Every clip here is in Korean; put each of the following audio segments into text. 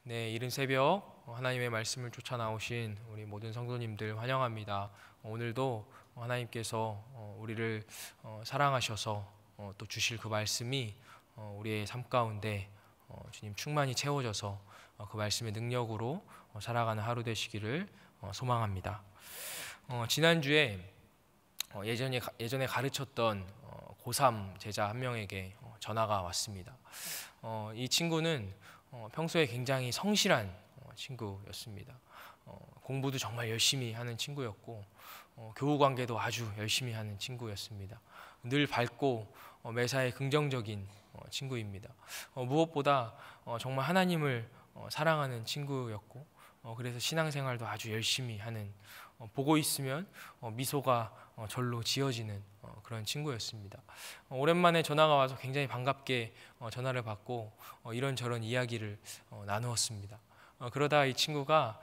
네, 이른 새벽 하나님의 말씀을 쫓아 나오신 우리 모든 성도님들 환영합니다. 오늘도 하나님께서 우리를 사랑하셔서 또 주실 그 말씀이 우리의 삶 가운데 주님 충만히 채워져서 그 말씀의 능력으로 살아가는 하루 되시기를 소망합니다. 지난주에 예전에 가르쳤던 고3 제자 한 명에게 전화가 왔습니다. 이 친구는 평소에 굉장히 성실한 친구였습니다. 공부도 정말 열심히 하는 친구였고 교우 관계도 아주 열심히 하는 친구였습니다. 늘 밝고 매사에 긍정적인 친구입니다. 무엇보다 정말 하나님을 사랑하는 친구였고 그래서 신앙생활도 아주 열심히 하는, 보고 있으면 미소가 절로 지어지는 그런 친구였습니다. 오랜만에 전화가 와서 굉장히 반갑게 전화를 받고 이런저런 이야기를 나누었습니다. 그러다 이 친구가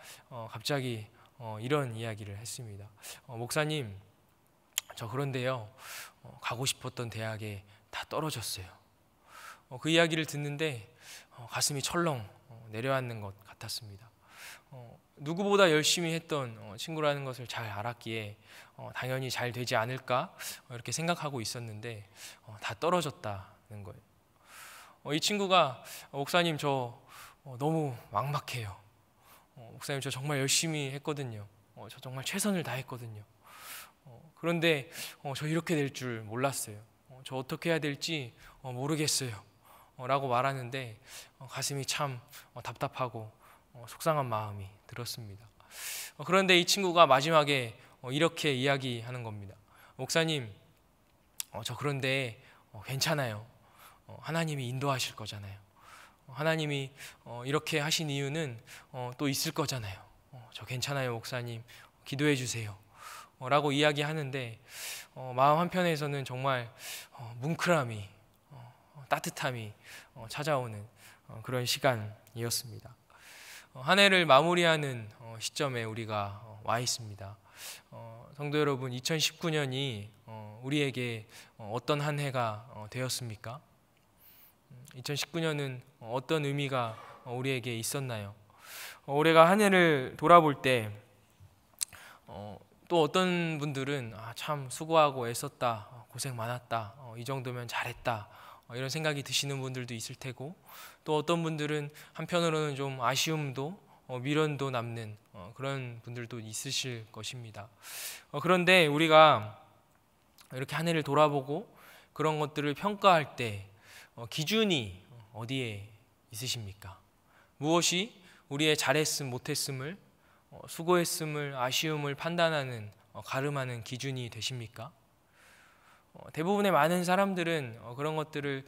갑자기 이런 이야기를 했습니다. 목사님, 저 그런데요, 가고 싶었던 대학에 다 떨어졌어요. 그 이야기를 듣는데 가슴이 철렁 내려앉는 것 같았습니다. 누구보다 열심히 했던 친구라는 것을 잘 알았기에 당연히 잘 되지 않을까 이렇게 생각하고 있었는데 다 떨어졌다는 거예요. 이 친구가 목사님, 저 너무 막막해요. 목사님, 저 정말 열심히 했거든요. 저 정말 최선을 다했거든요. 그런데 저 이렇게 될 줄 몰랐어요. 저 어떻게 해야 될지 모르겠어요 라고 말하는데 가슴이 참 답답하고 속상한 마음이 들었습니다. 그런데 이 친구가 마지막에 이렇게 이야기하는 겁니다. 목사님, 저 그런데 괜찮아요. 하나님이 인도하실 거잖아요. 하나님이 이렇게 하신 이유는 또 있을 거잖아요. 저 괜찮아요, 목사님. 기도해 주세요 라고 이야기하는데 마음 한편에서는 정말 뭉클함이, 따뜻함이 찾아오는 그런 시간이었습니다. 한 해를 마무리하는 시점에 우리가 와 있습니다. 성도 여러분, 2019년이 우리에게 어떤 한 해가 되었습니까? 2019년은 어떤 의미가 우리에게 있었나요? 올해가 한 해를 돌아볼 때 또 어떤 분들은 참 수고하고 애썼다, 고생 많았다, 이 정도면 잘했다, 이런 생각이 드시는 분들도 있을 테고, 또 어떤 분들은 한편으로는 좀 아쉬움도 미련도 남는 그런 분들도 있으실 것입니다. 그런데 우리가 이렇게 한 해를 돌아보고 그런 것들을 평가할 때 기준이 어디에 있으십니까? 무엇이 우리의 잘했음 못했음을, 수고했음을, 아쉬움을 판단하는, 가름하는 기준이 되십니까? 대부분의 많은 사람들은 그런 것들을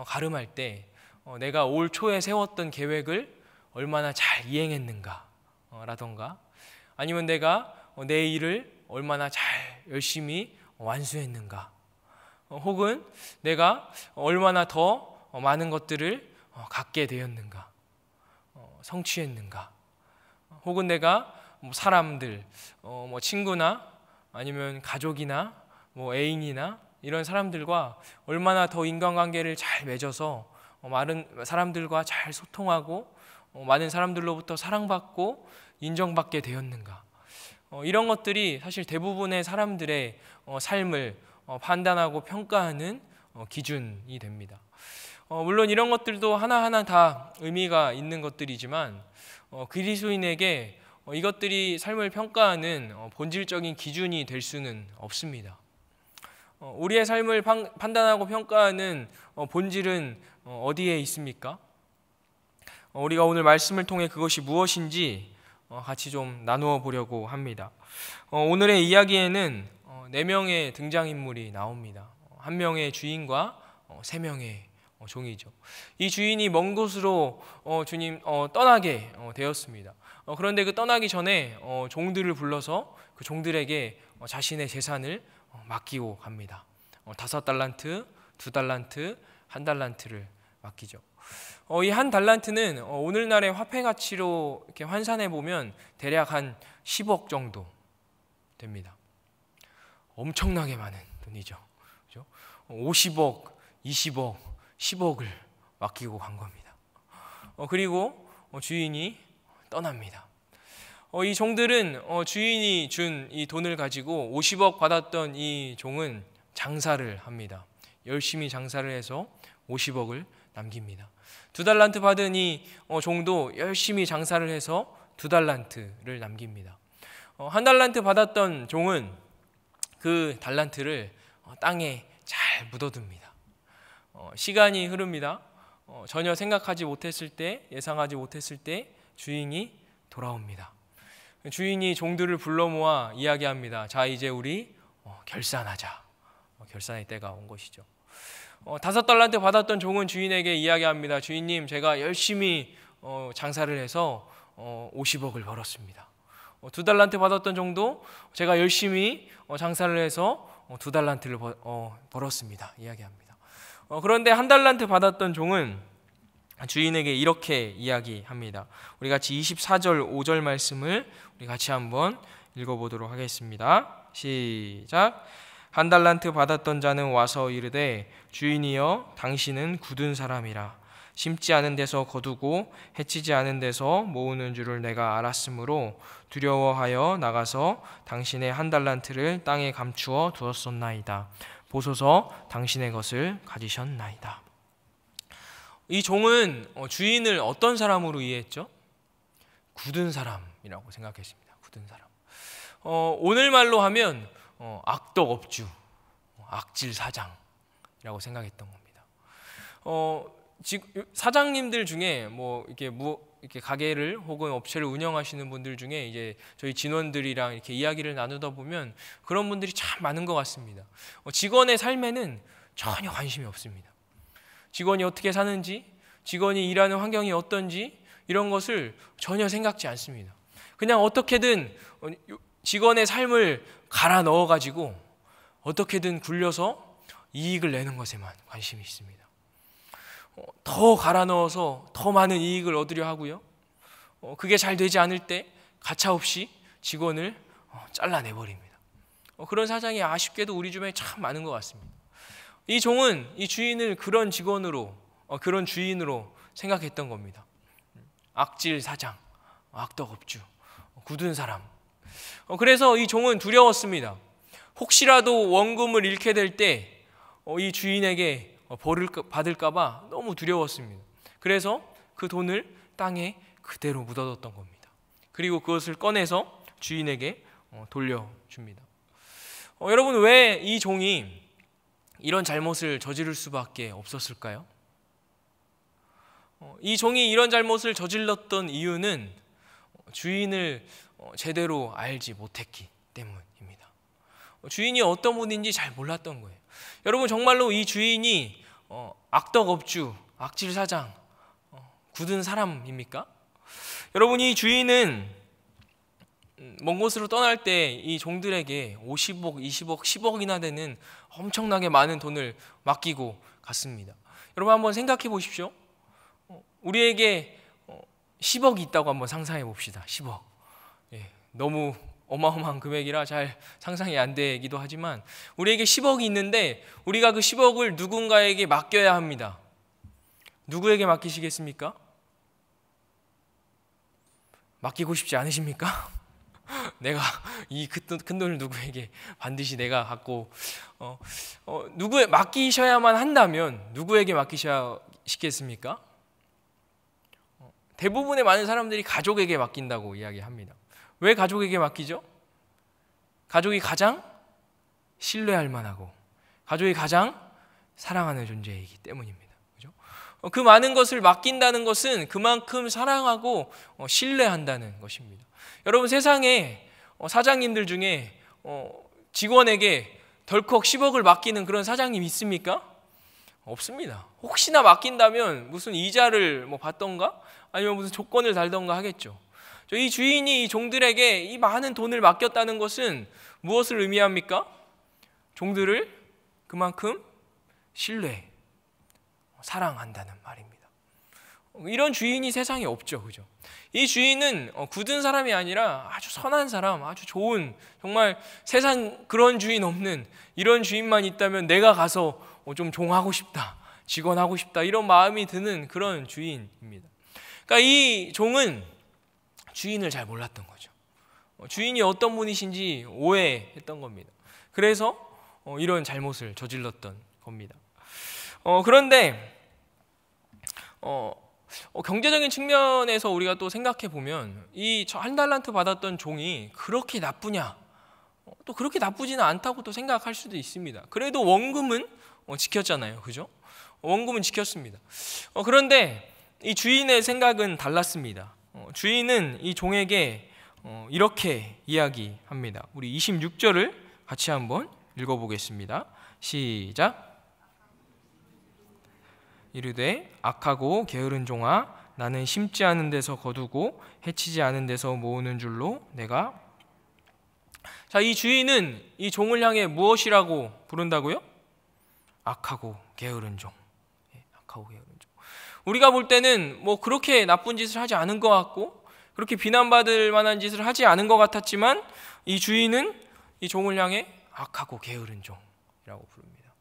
가름할 때 내가 올 초에 세웠던 계획을 얼마나 잘 이행했는가 라던가, 아니면 내가 내 일을 얼마나 잘 열심히 완수했는가, 혹은 내가 얼마나 더 많은 것들을 갖게 되었는가, 성취했는가, 혹은 내가 사람들, 친구나 아니면 가족이나 애인이나 이런 사람들과 얼마나 더 인간관계를 잘 맺어서 많은 사람들과 잘 소통하고 많은 사람들로부터 사랑받고 인정받게 되었는가, 이런 것들이 사실 대부분의 사람들의 삶을 판단하고 평가하는 기준이 됩니다. 물론 이런 것들도 하나하나 다 의미가 있는 것들이지만 그리스도인에게 이것들이 삶을 평가하는 본질적인 기준이 될 수는 없습니다. 우리의 삶을 판단하고 평가하는 본질은 어디에 있습니까? 우리가 오늘 말씀을 통해 그것이 무엇인지 같이 좀 나누어 보려고 합니다. 오늘의 이야기에는 4명의 등장인물이 나옵니다. 1명의 주인과 3명의 종이죠. 이 주인이 먼 곳으로 주님 떠나게 되었습니다. 그런데 그 떠나기 전에 종들을 불러서 그 종들에게 자신의 재산을 맡기고 갑니다. 5달란트, 2달란트, 1달란트를 맡기죠. 이 1달란트는 오늘날의 화폐 가치로 이렇게 환산해 보면 대략 한 10억 정도 됩니다. 엄청나게 많은 돈이죠. 그렇죠? 50억, 20억, 10억을 맡기고 간 겁니다. 그리고 주인이 떠납니다. 이 종들은 주인이 준 이 돈을 가지고 50억 받았던 이 종은 장사를 합니다. 열심히 장사를 해서 50억을 남깁니다. 2달란트 받은 이 종도 열심히 장사를 해서 2달란트를 남깁니다. 1달란트 받았던 종은 그 달란트를 땅에 잘 묻어둡니다. 시간이 흐릅니다. 전혀 생각하지 못했을 때, 예상하지 못했을 때 주인이 돌아옵니다. 주인이 종들을 불러 모아 이야기합니다. 자, 이제 우리 결산하자. 결산의 때가 온 것이죠. 5달란트 받았던 종은 주인에게 이야기합니다. 주인님, 제가 열심히 장사를 해서 50억을 벌었습니다. 2달란트 받았던 종도 제가 열심히 장사를 해서 2달란트를 벌었습니다. 이야기합니다. 그런데 1달란트 받았던 종은 주인에게 이렇게 이야기합니다. 우리 같이 24절 5절 말씀을 우리 같이 한번 읽어보도록 하겠습니다. 시작. 1달란트 받았던 자는 와서 이르되 주인이여 당신은 굳은 사람이라 심지 않은 데서 거두고 해치지 않은 데서 모으는 줄을 내가 알았으므로 두려워하여 나가서 당신의 1달란트를 땅에 감추어 두었었나이다. 보소서 당신의 것을 가지셨나이다. 이 종은 주인을 어떤 사람으로 이해했죠? 굳은 사람이라고 생각했습니다. 굳은 사람. 오늘 말로 하면 악덕업주, 악질 사장이라고 생각했던 겁니다. 사장님들 중에 이렇게 가게를 혹은 업체를 운영하시는 분들 중에 이제 저희 진원들이랑 이렇게 이야기를 나누다 보면 그런 분들이 참 많은 것 같습니다. 직원의 삶에는 전혀 관심이 없습니다. 직원이 어떻게 사는지, 직원이 일하는 환경이 어떤지 이런 것을 전혀 생각지 않습니다. 그냥 어떻게든 직원의 삶을 갈아 넣어가지고 어떻게든 굴려서 이익을 내는 것에만 관심이 있습니다. 더 갈아 넣어서 더 많은 이익을 얻으려 하고요. 그게 잘 되지 않을 때 가차없이 직원을 잘라내버립니다. 그런 사장이 아쉽게도 우리 주변에 참 많은 것 같습니다. 이 종은 이 주인을 그런 직원으로, 그런 주인으로 생각했던 겁니다. 악질 사장, 악덕업주, 굳은 사람. 그래서 이 종은 두려웠습니다. 혹시라도 원금을 잃게 될 때 이 주인에게 벌을 받을까봐 너무 두려웠습니다. 그래서 그 돈을 땅에 그대로 묻어뒀던 겁니다. 그리고 그것을 꺼내서 주인에게 돌려줍니다. 여러분, 왜 이 종이 이런 잘못을 저지를 수밖에 없었을까요? 이 종이 이런 잘못을 저질렀던 이유는 주인을 제대로 알지 못했기 때문입니다. 주인이 어떤 분인지 잘 몰랐던 거예요. 여러분, 정말로 이 주인이 악덕업주, 악질사장, 굳은 사람입니까? 여러분, 이 주인은 먼 곳으로 떠날 때 이 종들에게 50억, 20억, 10억이나 되는 엄청나게 많은 돈을 맡기고 갔습니다. 여러분, 한번 생각해 보십시오. 우리에게 10억이 있다고 한번 상상해 봅시다. 10억. 너무 어마어마한 금액이라 잘 상상이 안 되기도 하지만 우리에게 10억이 있는데 우리가 그 10억을 누군가에게 맡겨야 합니다. 누구에게 맡기시겠습니까? 맡기고 싶지 않으십니까? 내가 이 큰 돈을 누구에게 반드시 내가 갖고 누구에 맡기셔야만 한다면 누구에게 맡기시겠습니까? 대부분의 많은 사람들이 가족에게 맡긴다고 이야기합니다. 왜 가족에게 맡기죠? 가족이 가장 신뢰할 만하고 가족이 가장 사랑하는 존재이기 때문입니다. 그죠? 그 많은 것을 맡긴다는 것은 그만큼 사랑하고 신뢰한다는 것입니다. 여러분, 세상에 사장님들 중에 직원에게 덜컥 10억을 맡기는 그런 사장님 있습니까? 없습니다. 혹시나 맡긴다면 무슨 이자를 받던가 아니면 무슨 조건을 달던가 하겠죠. 이 주인이 이 종들에게 이 많은 돈을 맡겼다는 것은 무엇을 의미합니까? 종들을 그만큼 신뢰, 사랑한다는 말입니다. 이런 주인이 세상에 없죠, 그죠? 이 주인은 굳은 사람이 아니라 아주 선한 사람, 아주 좋은, 정말 세상 그런 주인 없는 이런 주인만 있다면 내가 가서 좀 종하고 싶다, 직원하고 싶다 이런 마음이 드는 그런 주인입니다. 그러니까 이 종은 주인을 잘 몰랐던 거죠. 주인이 어떤 분이신지 오해했던 겁니다. 그래서 이런 잘못을 저질렀던 겁니다. 그런데 경제적인 측면에서 우리가 또 생각해 보면 이 한 달란트 받았던 종이 그렇게 나쁘냐? 또 그렇게 나쁘지는 않다고 또 생각할 수도 있습니다. 그래도 원금은 지켰잖아요, 그죠? 원금은 지켰습니다. 그런데 이 주인의 생각은 달랐습니다. 주인은 이 종에게 이렇게 이야기합니다. 우리 26절을 같이 한번 읽어보겠습니다. 시작. 이르되 악하고 게으른 종아, 나는 심지 않은 데서 거두고 해치지 않은 데서 모으는 줄로 내가. 자, 이 주인은 이 종을 향해 무엇이라고 부른다고요? 악하고 게으른 종. 악하고 게으른 종. 우리가 볼 때는 뭐 그렇게 나쁜 짓을 하지 않은 것 같고 그렇게 비난받을 만한 짓을 하지 않은 것 같았지만 이 주인은 이 종을 향해 악하고 게으른 종이라고 부릅니다.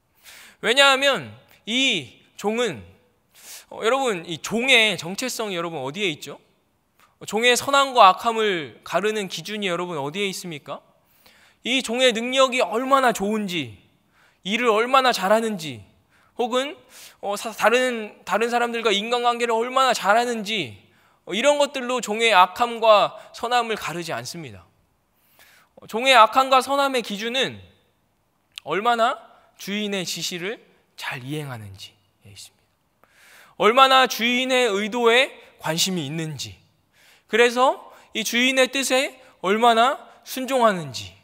왜냐하면 이 종은 여러분, 이 종의 정체성이 여러분 어디에 있죠? 종의 선함과 악함을 가르는 기준이 여러분 어디에 있습니까? 이 종의 능력이 얼마나 좋은지, 일을 얼마나 잘하는지, 혹은 다른 사람들과 인간관계를 얼마나 잘하는지, 이런 것들로 종의 악함과 선함을 가르지 않습니다. 종의 악함과 선함의 기준은 얼마나 주인의 지시를 잘 이행하는지에 있습니다. 얼마나 주인의 의도에 관심이 있는지, 그래서 이 주인의 뜻에 얼마나 순종하는지,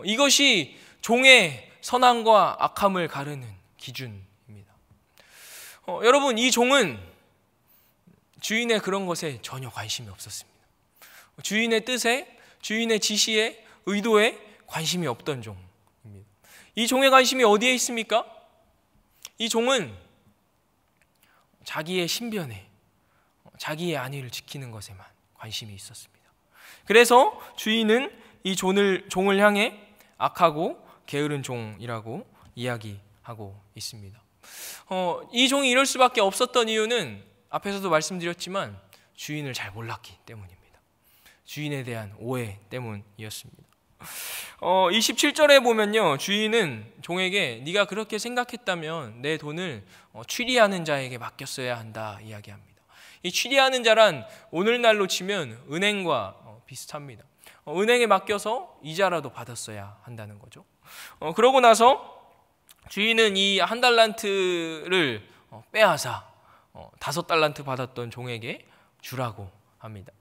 이것이 종의 선함과 악함을 가르는 기준입니다. 여러분, 이 종은 주인의 그런 것에 전혀 관심이 없었습니다. 주인의 뜻에, 주인의 지시에, 의도에 관심이 없던 종입니다. 이 종의 관심이 어디에 있습니까? 이 종은 자기의 신변에, 자기의 안위를 지키는 것에만 관심이 있었습니다. 그래서 주인은 이 종을 향해 악하고 게으른 종이라고 이야기하고 있습니다. 이 종이 이럴 수밖에 없었던 이유는 앞에서도 말씀드렸지만 주인을 잘 몰랐기 때문입니다. 주인에 대한 오해 때문이었습니다. 27절에 보면요, 주인은 종에게 네가 그렇게 생각했다면 내 돈을 취리하는 자에게 맡겼어야 한다 이야기합니다. 이 취리하는 자란 오늘날로 치면 은행과 비슷합니다. 은행에 맡겨서 이자라도 받았어야 한다는 거죠. 그러고 나서 주인은 이 한 달란트를 빼앗아 5달란트 받았던 종에게 주라고 합니다.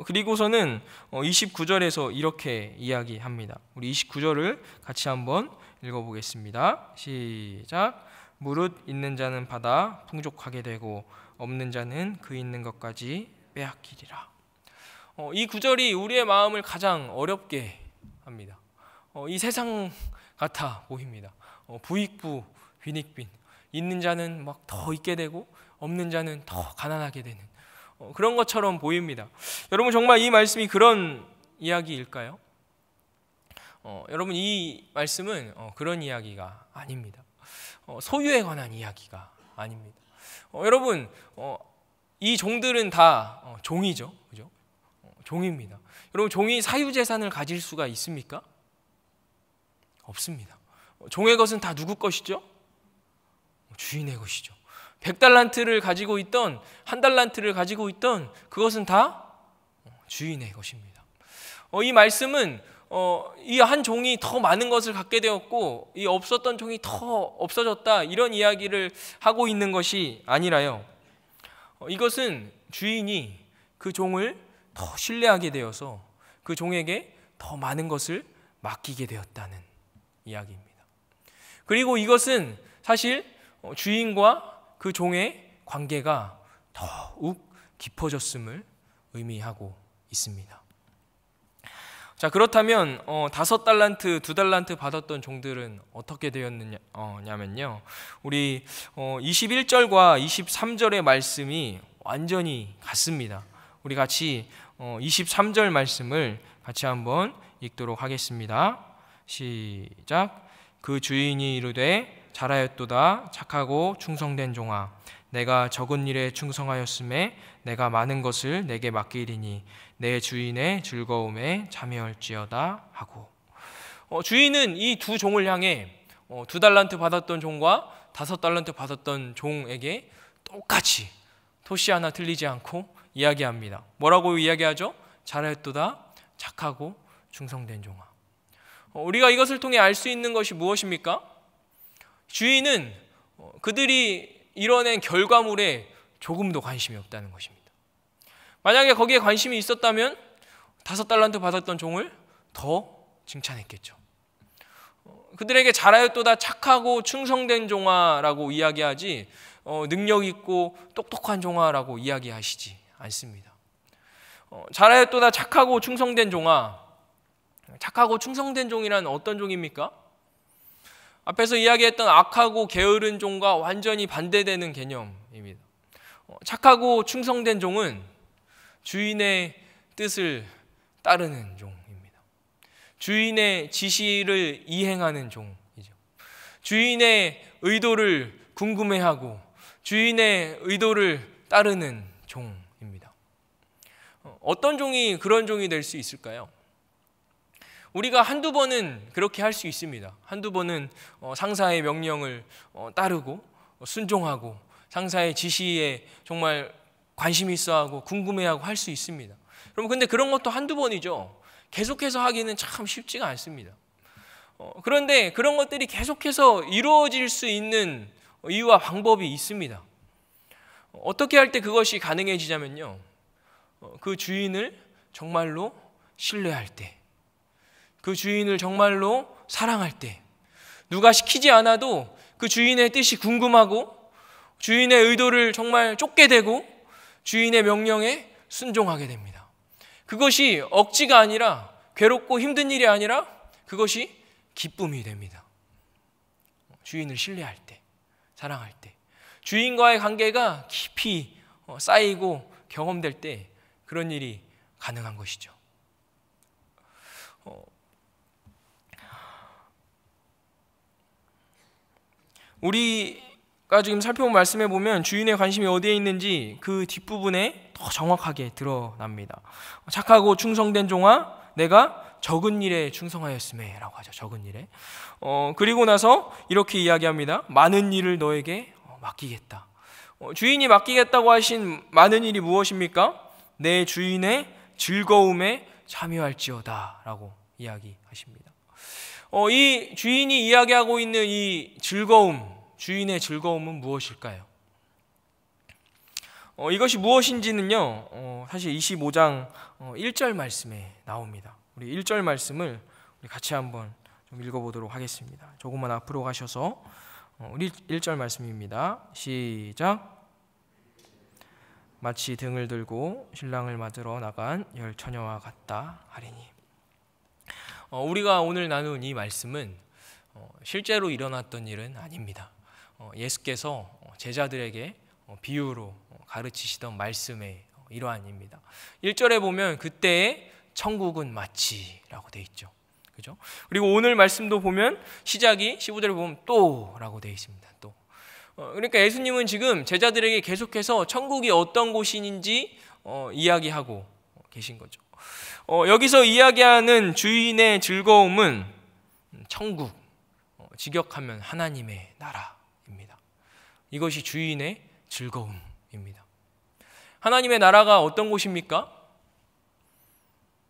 그리고서는 29절에서 이렇게 이야기합니다. 우리 29절을 같이 한번 읽어보겠습니다. 시작. 무릇 있는 자는 받아 풍족하게 되고 없는 자는 그 있는 것까지 빼앗기리라. 이 구절이 우리의 마음을 가장 어렵게 합니다. 이 세상 같아 보입니다. 부익부 빈익빈, 있는 자는 막 더 있게 되고 없는 자는 더 가난하게 되는 그런 것처럼 보입니다. 여러분, 정말 이 말씀이 그런 이야기일까요? 여러분, 이 말씀은 그런 이야기가 아닙니다. 소유에 관한 이야기가 아닙니다. 여러분, 이 종들은 다 종이죠, 그죠? 종입니다. 여러분, 종이 사유재산을 가질 수가 있습니까? 없습니다. 종의 것은 다 누구 것이죠? 주인의 것이죠. 100달란트를 가지고 있던, 한 달란트를 가지고 있던 그것은 다 주인의 것입니다. 이 말씀은 이 한 종이 더 많은 것을 갖게 되었고 이 없었던 종이 더 없어졌다, 이런 이야기를 하고 있는 것이 아니라요, 이것은 주인이 그 종을 더 신뢰하게 되어서 그 종에게 더 많은 것을 맡기게 되었다는 이야기입니다. 그리고 이것은 사실 주인과 그 종의 관계가 더욱 깊어졌음을 의미하고 있습니다. 자, 그렇다면 5달란트, 2달란트 받았던 종들은 어떻게 되었느냐면요, 우리 21절과 23절의 말씀이 완전히 같습니다. 우리 같이 23절 말씀을 같이 한번 읽도록 하겠습니다. 시작. 그 주인이 이르되 잘하였도다 착하고 충성된 종아, 내가 적은 일에 충성하였음에 내가 많은 것을 내게 맡기리니 내 주인의 즐거움에 참여할지어다 하고, 주인은 이 두 종을 향해 2달란트 받았던 종과 5달란트 받았던 종에게 똑같이 토시 하나 틀리지 않고 이야기합니다. 뭐라고 이야기하죠? 잘하였도다 착하고 충성된 종아. 우리가 이것을 통해 알 수 있는 것이 무엇입니까? 주인은 그들이 이뤄낸 결과물에 조금도 관심이 없다는 것입니다. 만약에 거기에 관심이 있었다면 5달란트 받았던 종을 더 칭찬했겠죠. 그들에게 잘하였도다 착하고 충성된 종아라고 이야기하지 능력 있고 똑똑한 종아라고 이야기하시지 않습니다. 잘하였도다 착하고 충성된 종아. 착하고 충성된 종이란 어떤 종입니까? 앞에서 이야기했던 악하고 게으른 종과 완전히 반대되는 개념입니다. 착하고 충성된 종은 주인의 뜻을 따르는 종입니다. 주인의 지시를 이행하는 종이죠. 주인의 의도를 궁금해하고 주인의 의도를 따르는 종입니다. 어떤 종이 그런 종이 될 수 있을까요? 우리가 한두 번은 그렇게 할 수 있습니다. 한두 번은 상사의 명령을 따르고 순종하고 상사의 지시에 정말 관심이 있어하고 궁금해하고 할 수 있습니다. 여러분, 근데 그런 것도 한두 번이죠. 계속해서 하기는 참 쉽지가 않습니다. 그런데 그런 것들이 계속해서 이루어질 수 있는 이유와 방법이 있습니다. 어떻게 할 때 그것이 가능해지냐면요, 그 주인을 정말로 신뢰할 때, 그 주인을 정말로 사랑할 때, 누가 시키지 않아도 그 주인의 뜻이 궁금하고 주인의 의도를 정말 쫓게 되고 주인의 명령에 순종하게 됩니다. 그것이 억지가 아니라, 괴롭고 힘든 일이 아니라 그것이 기쁨이 됩니다. 주인을 신뢰할 때, 사랑할 때, 주인과의 관계가 깊이 쌓이고 경험될 때 그런 일이 가능한 것이죠. 우리가 지금 살펴본 말씀에 보면 주인의 관심이 어디에 있는지 그 뒷부분에 더 정확하게 드러납니다. 착하고 충성된 종아, 내가 적은 일에 충성하였음에 라고 하죠. 적은 일에. 그리고 나서 이렇게 이야기합니다. 많은 일을 너에게 맡기겠다. 주인이 맡기겠다고 하신 많은 일이 무엇입니까? 내 주인의 즐거움에 참여할지어다 라고 이야기하십니다. 이 주인이 이야기하고 있는 이 즐거움, 주인의 즐거움은 무엇일까요? 이것이 무엇인지는요, 사실 25장 1절 말씀에 나옵니다. 우리 1절 말씀을 우리 같이 한번 좀 읽어보도록 하겠습니다. 조금만 앞으로 가셔서 우리 1절 말씀입니다. 시작. 마치 등을 들고 신랑을 맞으러 나간 열 처녀와 같다 하리니. 우리가 오늘 나눈 이 말씀은 실제로 일어났던 일은 아닙니다. 예수께서 제자들에게 비유로 가르치시던 말씀의 일환입니다. 1절에 보면 그때의 천국은 마치라고 돼 있죠. 그죠? 그리고 오늘 말씀도 보면 시작이 15절에 보면 또라고 돼 있습니다. 또. 그러니까 예수님은 지금 제자들에게 계속해서 천국이 어떤 곳인지 이야기하고 계신 거죠. 여기서 이야기하는 주인의 즐거움은 천국, 직역하면 하나님의 나라입니다. 이것이 주인의 즐거움입니다. 하나님의 나라가 어떤 곳입니까?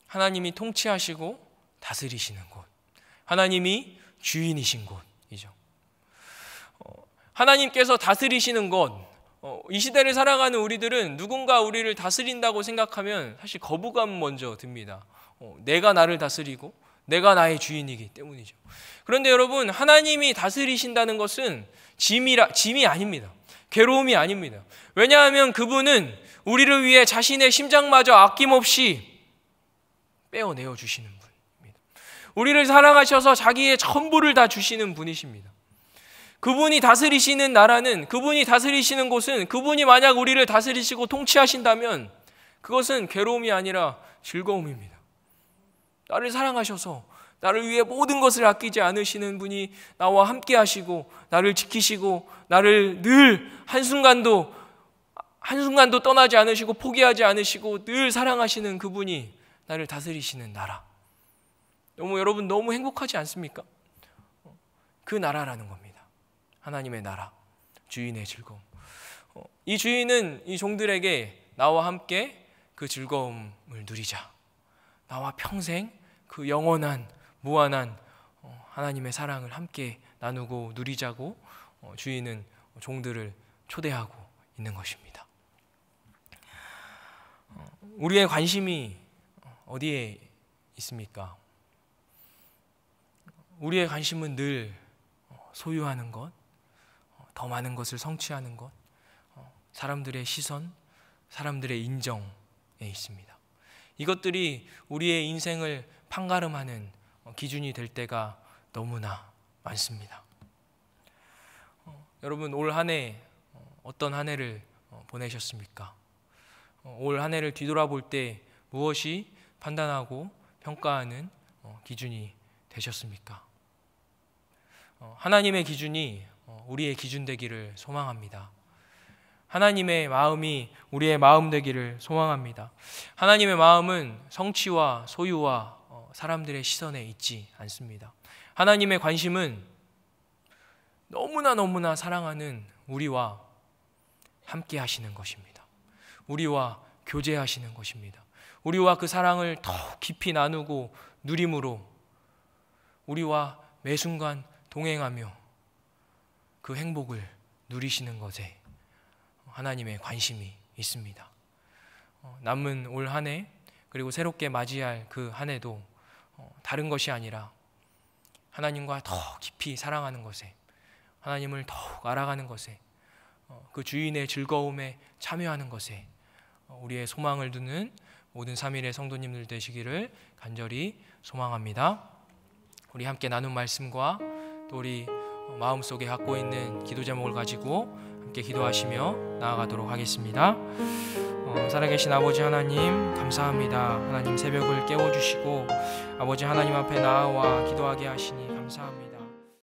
하나님이 통치하시고 다스리시는 곳, 하나님이 주인이신 곳이죠. 하나님께서 다스리시는 곳, 이 시대를 살아가는 우리들은 누군가 우리를 다스린다고 생각하면 사실 거부감 먼저 듭니다. 내가 나를 다스리고 내가 나의 주인이기 때문이죠. 그런데 여러분, 하나님이 다스리신다는 것은 짐이 아닙니다. 괴로움이 아닙니다. 왜냐하면 그분은 우리를 위해 자신의 심장마저 아낌없이 빼어내어 주시는 분입니다. 우리를 사랑하셔서 자기의 전부를 다 주시는 분이십니다. 그분이 다스리시는 나라는, 그분이 다스리시는 곳은, 그분이 만약 우리를 다스리시고 통치하신다면 그것은 괴로움이 아니라 즐거움입니다. 나를 사랑하셔서 나를 위해 모든 것을 아끼지 않으시는 분이 나와 함께 하시고 나를 지키시고 나를 늘 한순간도 떠나지 않으시고 포기하지 않으시고 늘 사랑하시는 그분이 나를 다스리시는 나라. 여러분 너무 행복하지 않습니까? 그 나라라는 겁니다. 하나님의 나라, 주인의 즐거움. 이 주인은 이 종들에게 나와 함께 그 즐거움을 누리자, 나와 평생 그 영원한 무한한 하나님의 사랑을 함께 나누고 누리자고 주인은 종들을 초대하고 있는 것입니다. 우리의 관심이 어디에 있습니까? 우리의 관심은 늘 소유하는 것, 더 많은 것을 성취하는 것, 사람들의 시선, 사람들의 인정에 있습니다. 이것들이 우리의 인생을 판가름하는 기준이 될 때가 너무나 많습니다. 여러분 올 한 해 어떤 한 해를 보내셨습니까? 올 한 해를 뒤돌아볼 때 무엇이 판단하고 평가하는 기준이 되셨습니까? 하나님의 기준이 우리의 기준 되기를 소망합니다. 하나님의 마음이 우리의 마음 되기를 소망합니다. 하나님의 마음은 성취와 소유와 사람들의 시선에 있지 않습니다. 하나님의 관심은 너무나 사랑하는 우리와 함께 하시는 것입니다. 우리와 교제하시는 것입니다. 우리와 그 사랑을 더 깊이 나누고 누림으로 우리와 매 순간 동행하며 그 행복을 누리시는 것에 하나님의 관심이 있습니다. 남은 올 한 해 그리고 새롭게 맞이할 그 한 해도 다른 것이 아니라 하나님과 더 깊이 사랑하는 것에, 하나님을 더욱 알아가는 것에, 그 주인의 즐거움에 참여하는 것에 우리의 소망을 두는 모든 3일의 성도님들 되시기를 간절히 소망합니다. 우리 함께 나눈 말씀과 또 우리 마음속에 갖고 있는 기도 제목을 가지고 함께 기도하시며 나아가도록 하겠습니다. 살아계신 아버지 하나님 감사합니다. 하나님 새벽을 깨워주시고 아버지 하나님 앞에 나아와 기도하게 하시니 감사합니다.